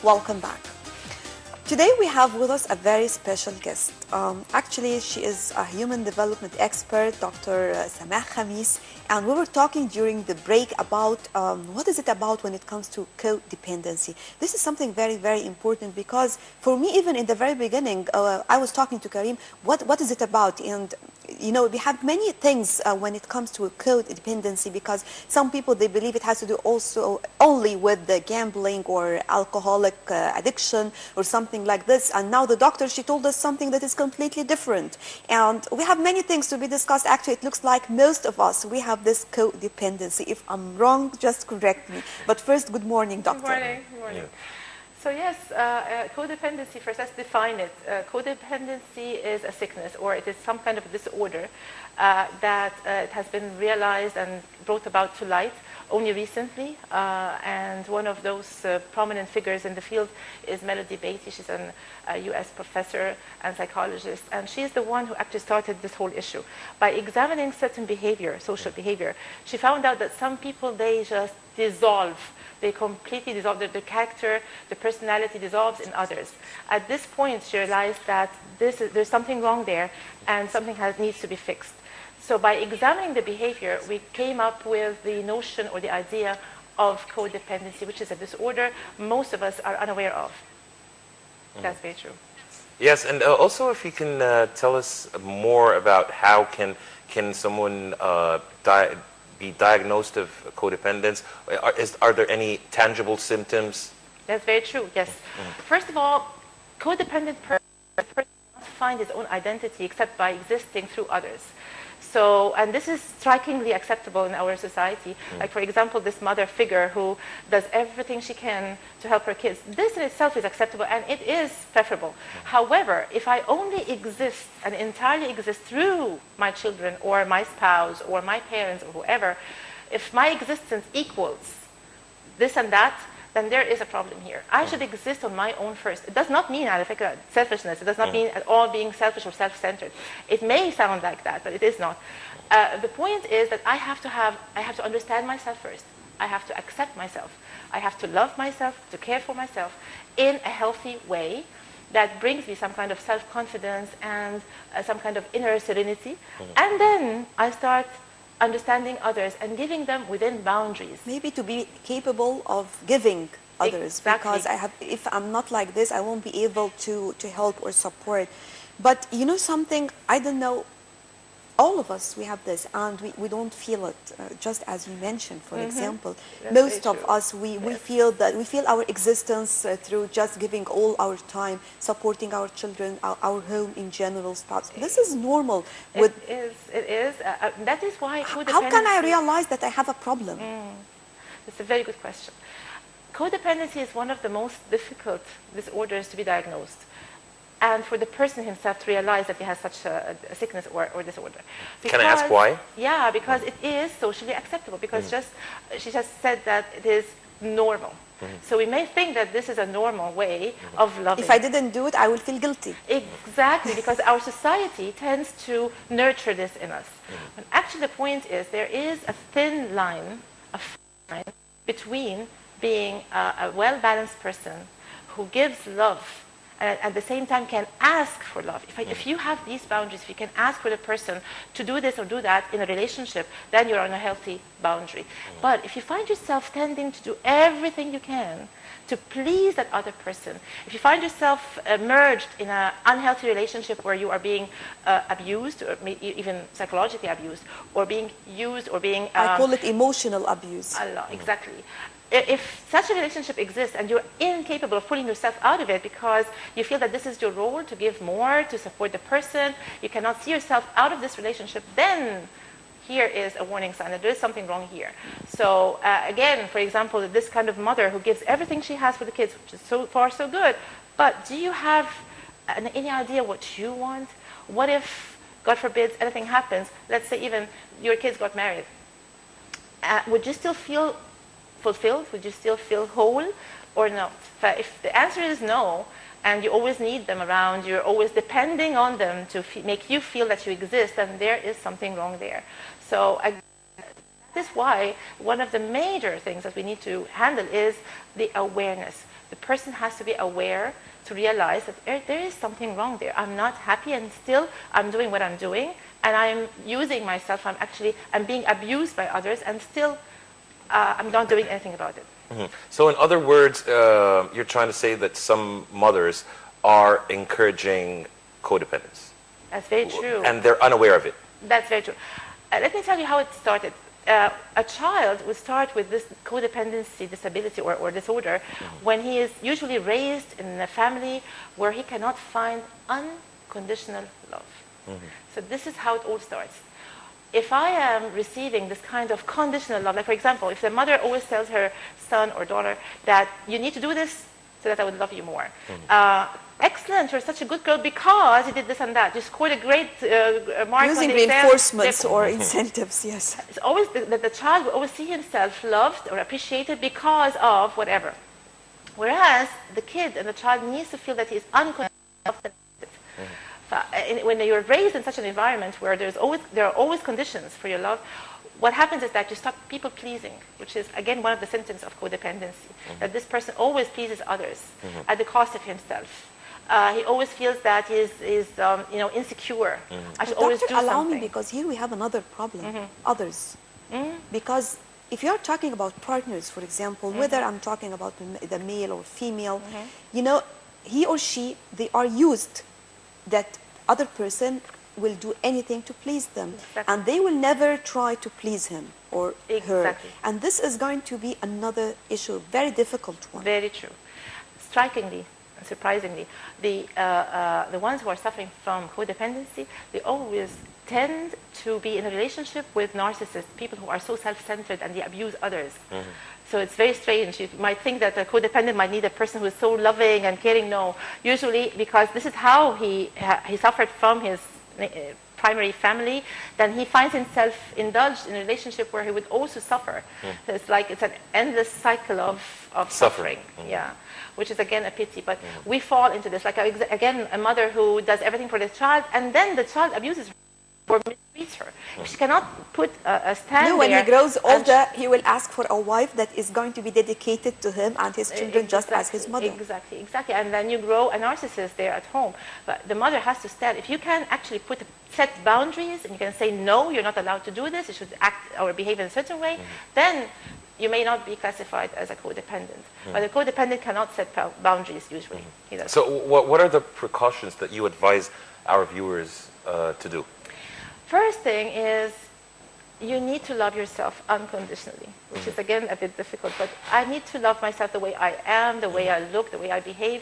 Welcome back. Today we have with us a very special guest. Actually, she is a human development expert, Dr. Samah Khamis, and we were talking during the break about what is it about when it comes to codependency. This is something very, very important because for me, even in the very beginning, I was talking to Karim, what is it about? And you know, we have many things when it comes to codependency, because some people, they believe it has to do also only with the gambling or alcoholic addiction or something like this. And now the doctor, she told us something that is completely different. And we have many things to be discussed. Actually, it looks like most of us, we have this codependency. If I'm wrong, just correct me. But first, good morning, doctor. Good morning. Good morning. Yeah. So yes, codependency, first let's define it. Codependency is a sickness, or it is some kind of disorder that it has been realized and brought about to light only recently. And one of those prominent figures in the field is Melody Beatty. She's a US professor and psychologist, and she's the one who actually started this whole issue. By examining certain behavior, social behavior, she found out that some people, they just dissolve. They completely dissolve. The character, the personality dissolves in others. At this point, she realized that there's something wrong there, and something needs to be fixed. So by examining the behavior, we came up with the notion or the idea of codependency, which is a disorder most of us are unaware of. That's very true. Yes, and also if you can tell us more about how can someone be diagnosed of codependence? Are there any tangible symptoms? That's very true, yes. First of all, codependent person cannot find his own identity except by existing through others. So, and this is strikingly acceptable in our society. Like, for example, this mother figure who does everything she can to help her kids. This in itself is acceptable, and it is preferable. However, if I only exist and entirely exist through my children or my spouse or my parents or whoever, if my existence equals this and that, then there is a problem here. I should exist on my own first. It does not mean selfishness. It does not mean at all being selfish or self-centered. It may sound like that, but it is not. The point is that I have to understand myself first. I have to accept myself. I have to love myself, to care for myself in a healthy way that brings me some kind of self-confidence and some kind of inner serenity. And then I start understanding others and giving them within boundaries. Maybe to be capable of giving others. Exactly. Because if I'm not like this, I won't be able to help or support. But you know something, I don't know, all of us, we have this, and we don't feel it, just as you mentioned, for example. That's most of true. us, we feel that, we feel our existence through just giving all our time, supporting our children, our home in general, spouse. This is normal. It is. That is why codependency... How can I realize that I have a problem? That's a very good question. Codependency is one of the most difficult disorders to be diagnosed, and for the person himself to realize that he has such a sickness or disorder. Can I ask why? Yeah, because it is socially acceptable, because she just said that it is normal. So we may think that this is a normal way of loving. If I didn't do it, I will feel guilty. Exactly, because our society tends to nurture this in us. But actually the point is there is a thin line between being a well-balanced person who gives love and at the same time can ask for love. If you have these boundaries, if you can ask for the person to do this or do that in a relationship, then you're on a healthy boundary. But if you find yourself tending to do everything you can to please that other person, if you find yourself merged in an unhealthy relationship where you are being abused, or even psychologically abused, or being used, or being... I call it emotional abuse. Exactly. If such a relationship exists and you're incapable of pulling yourself out of it because you feel that this is your role to give more, to support the person, you cannot see yourself out of this relationship, then here is a warning sign that there is something wrong here. So again, for example, this kind of mother who gives everything she has for the kids, which is so far so good, but do you have any idea what you want? What if, God forbid, anything happens, let's say even your kids got married, would you still feel fulfilled? Would you still feel whole or not? If the answer is no, and you always need them around, you're always depending on them to make you feel that you exist, then there is something wrong there. So that's This is why one of the major things that we need to handle is the awareness. The person has to be aware to realize that there is something wrong there. I'm not happy, and still I'm doing what I'm doing, and I'm using myself. I'm being abused by others, and still I'm not doing anything about it. So in other words, you're trying to say that some mothers are encouraging codependence. That's very true. And they're unaware of it. That's very true. Let me tell you how it started. A child will start with this codependency disability or disorder when he is usually raised in a family where he cannot find unconditional love. So this is how it all starts. If I am receiving this kind of conditional love, like for example, if the mother always tells her son or daughter that you need to do this so that I would love you more. Excellent, you're such a good girl because you did this and that. You scored a great mark Using on the exam. reinforcements or incentives, yes. It's always that the child will always see himself loved or appreciated because of whatever. Whereas the kid and the child needs to feel that he is unconditionally loved. When you're raised in such an environment where there are always conditions for your love, what happens is that you start people pleasing, which is again one of the symptoms of codependency. That this person always pleases others at the cost of himself. He always feels that he is insecure. I should always do something. Allow me, because here we have another problem. Others. Because if you're talking about partners, for example, whether I'm talking about the male or female, he or she, they are used that other person will do anything to please them. Exactly. And they will never try to please him or her. Exactly. And this is going to be another issue, very difficult one. Very true. Strikingly and surprisingly, the ones who are suffering from codependency, they always tend to be in a relationship with narcissists, people who are so self-centered and they abuse others. So it's very strange. You might think that a codependent might need a person who is so loving and caring. No, usually because this is how he suffered from his primary family, then he finds himself indulged in a relationship where he would also suffer. So it's an endless cycle of suffering. Yeah, which is again a pity. But we fall into this. Like again, a mother who does everything for the child, and then the child abuses her or mistreats her. She cannot put a stand there. When he grows older, he will ask for a wife that is going to be dedicated to him and his children just as his mother. Exactly. And then you grow a narcissist there at home. But the mother has to stand. If you can actually set boundaries and you can say, no, you're not allowed to do this, you should act or behave in a certain way, then you may not be classified as a codependent. But a codependent cannot set boundaries usually. So what are the precautions that you advise our viewers to do? First thing is you need to love yourself unconditionally, which is again a bit difficult, but I need to love myself the way I am, the way I look, the way I behave,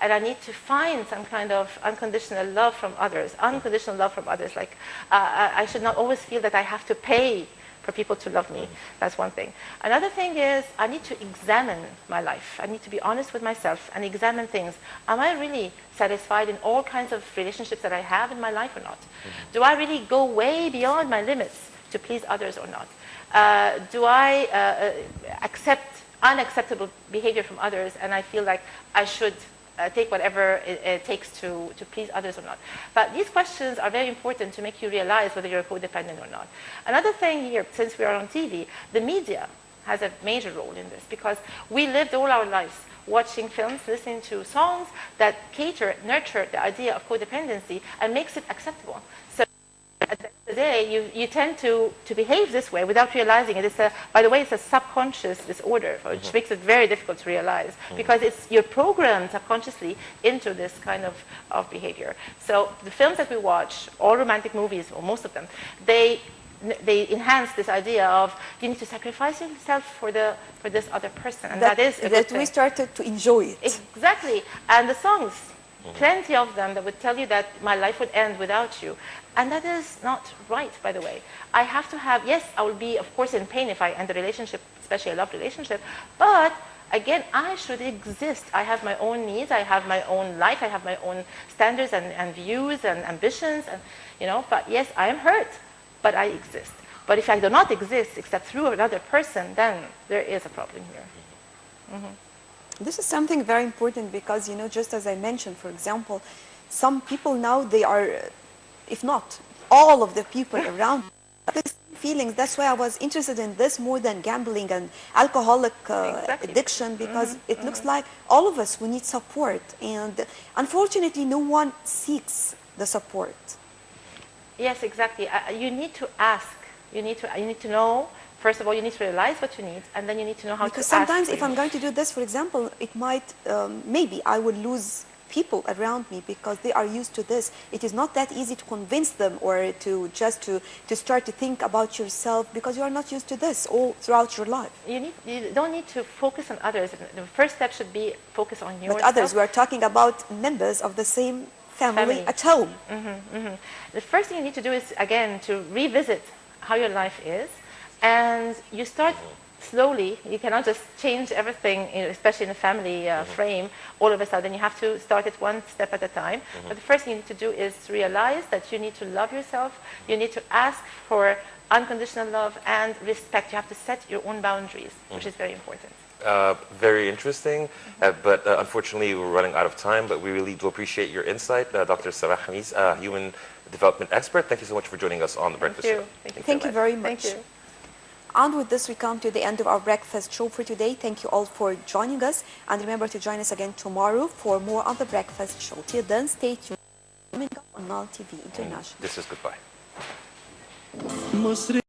and I need to find some kind of unconditional love from others, like I should not always feel that I have to pay for people to love me. That's one thing. Another thing is I need to examine my life. I need to be honest with myself and examine things. Am I really satisfied in all kinds of relationships that I have in my life or not? Do I really go way beyond my limits to please others or not? Do I accept unacceptable behavior from others and I feel like I should take whatever it takes to please others or not? But these questions are very important to make you realize whether you're codependent or not. Another thing here, since we are on TV, the media has a major role in this because we lived all our lives watching films, listening to songs that nurture the idea of codependency and makes it acceptable. So at the end of the day, you tend to behave this way without realizing it. By the way, it's a subconscious disorder, which makes it very difficult to realize because you're programmed subconsciously into this kind of behavior. So the films that we watch, all romantic movies, or most of them, they enhance this idea of you need to sacrifice yourself for this other person, and that is a good thing. We started to enjoy it. Exactly, and the songs. Plenty of them that would tell you that my life would end without you. And that is not right, by the way. I have to have, yes, I will be, of course, in pain if I end a relationship, especially a love relationship. But, again, I should exist. I have my own needs. I have my own life. I have my own standards and views and ambitions. And, but, yes, I am hurt, but I exist. But if I do not exist except through another person, then there is a problem here. This is something very important because, just as I mentioned, for example, some people now, they are, if not all of the people around, at the same feelings. That's why I was interested in this more than gambling and alcoholic Exactly. addiction, because it looks like all of us, we need support. And unfortunately, no one seeks the support. Yes, exactly. You need to ask. You need to know. First of all, you need to realize what you need, and then you need to know how Because to ask. sometimes for if it. I'm going to do this, for example, it might, maybe I would lose people around me because they are used to this. It is not that easy to convince them or to just to start to think about yourself, because you are not used to this all throughout your life. You don't need to focus on others. The first step should be focus on yourself. But others, we are talking about members of the same family at home. The first thing you need to do is, again, to revisit how your life is, and you start slowly. You cannot just change everything, especially in a family frame, all of a sudden. You have to start it one step at a time. But the first thing you need to do is realize that you need to love yourself. You need to ask for unconditional love and respect. You have to set your own boundaries, which is very important. Very interesting, but unfortunately we're running out of time, but we really do appreciate your insight. Dr. Samah Khamis, human development expert, thank you so much for joining us on The Breakfast Show. Thank you very much. Thank you. And with this, we come to the end of our breakfast show for today. Thank you all for joining us. And remember to join us again tomorrow for more on The Breakfast Show. Till then, stay tuned on Nile TV International. This is goodbye.